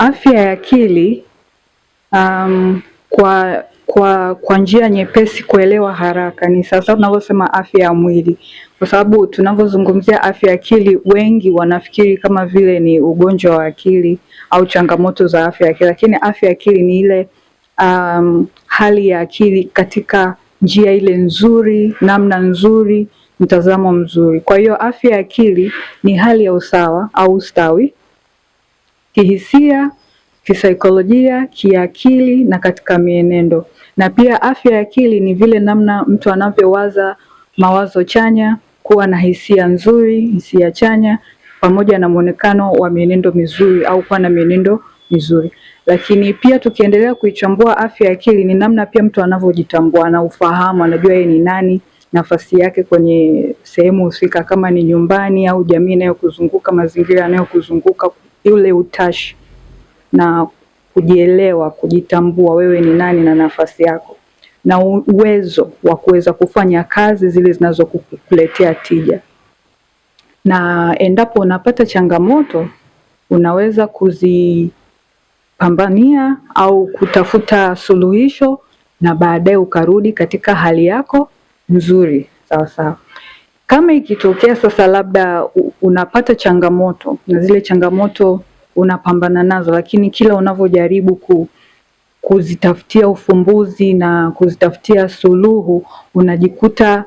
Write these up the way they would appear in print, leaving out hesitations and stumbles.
Afya ya akili kwa njia nyepesi kuelewa haraka ni sasa tunavyosema afya ya mwili, kwa sababu tunavyozungumzia afya ya akili wengi wanafikiri kama vile ni ugonjwa wa akili au changamoto za afya ya akili, lakini afya ya akili ni ile hali ya akili katika njia ile nzuri, namna nzuri, mtazamo mzuri. Kwa hiyo afya ya akili ni hali ya usawa au ustawi kihisia, kisaikolojia, kiakili na katika mienendo. Na pia afya ya akili ni vile namna mtu anavyowaza mawazo chanya, kuwa na hisia nzuri, hisia chanya, pamoja na muonekano wa mienendo mizuri au kuwa na mienendo mizuri. Lakini pia tukiendelea kuichambua afya ya akili ni namna pia mtu anavyojitambua na ufahamu, anajua yeye ni nani, nafasi yake kwenye sehemu husika, kama ni nyumbani au jamii inayokuzunguka, mazingira yanayokuzunguka, ule utashi na kujielewa, kujitambua wewe ni nani na nafasi yako, na uwezo wa kuweza kufanya kazi zile zinazokuletea tija. Na endapo unapata changamoto, unaweza kuzipambania au kutafuta suluhisho na baadaye ukarudi katika hali yako nzuri sawa sawa. Kama ikitokea sasa labda unapata changamoto na zile changamoto unapambana nazo, lakini kila unavyojaribu kuzitafutia ufumbuzi na kuzitafutia suluhu unajikuta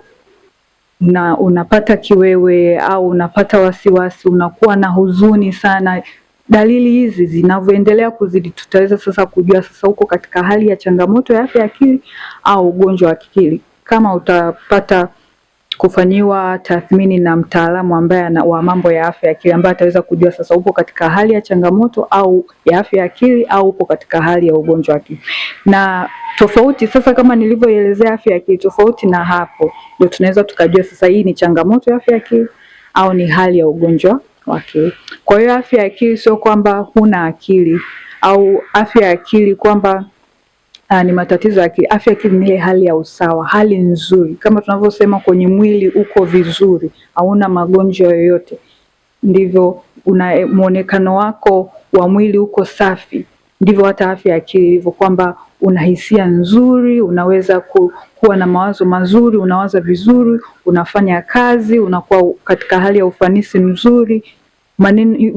unapata kiwewe au unapata wasiwasi, unakuwa na huzuni sana. Dalili hizi zinavyoendelea kuzidi, tutaweza sasa kujua sasa uko katika hali ya changamoto ya afya ya akili au ugonjwa wa akili. Kama utapata kufanyiwa tathmini na mtaalamu ambaye wa mambo ya afya ya akili, ambaye ataweza kujua sasa upo katika hali ya changamoto au ya afya ya akili au upo katika hali ya ugonjwa wa akili. Na tofauti sasa, kama nilivyoelezea afya ya akili, tofauti na hapo ndio tunaweza tukajua sasa hii ni changamoto ya afya ya akili au ni hali ya ugonjwa wa akili. Kwa hiyo afya ya akili sio kwamba huna akili au afya ya akili kwamba ni matatizo ya akili. Afya ya akili ni ile hali ya usawa, hali nzuri, kama tunavyosema kwenye mwili uko vizuri, hauna magonjwa yoyote, ndivyo muonekano wako wa mwili uko safi, ndivyo hata afya ya akili ilivyo, kwamba una hisia nzuri, unaweza kuwa na mawazo mazuri, unawaza vizuri, unafanya kazi, unakuwa katika hali ya ufanisi mzuri,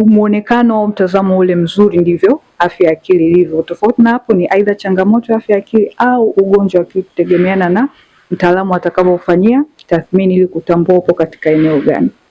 muonekano au mtazamo ule mzuri, ndivyo afya ya akili ilivyo. Tofauti na hapo ni aidha changamoto ya afya ya akili au ugonjwa wa akili, kutegemeana na mtaalamu atakavyofanyia tathmini ili kutambua upo katika eneo gani.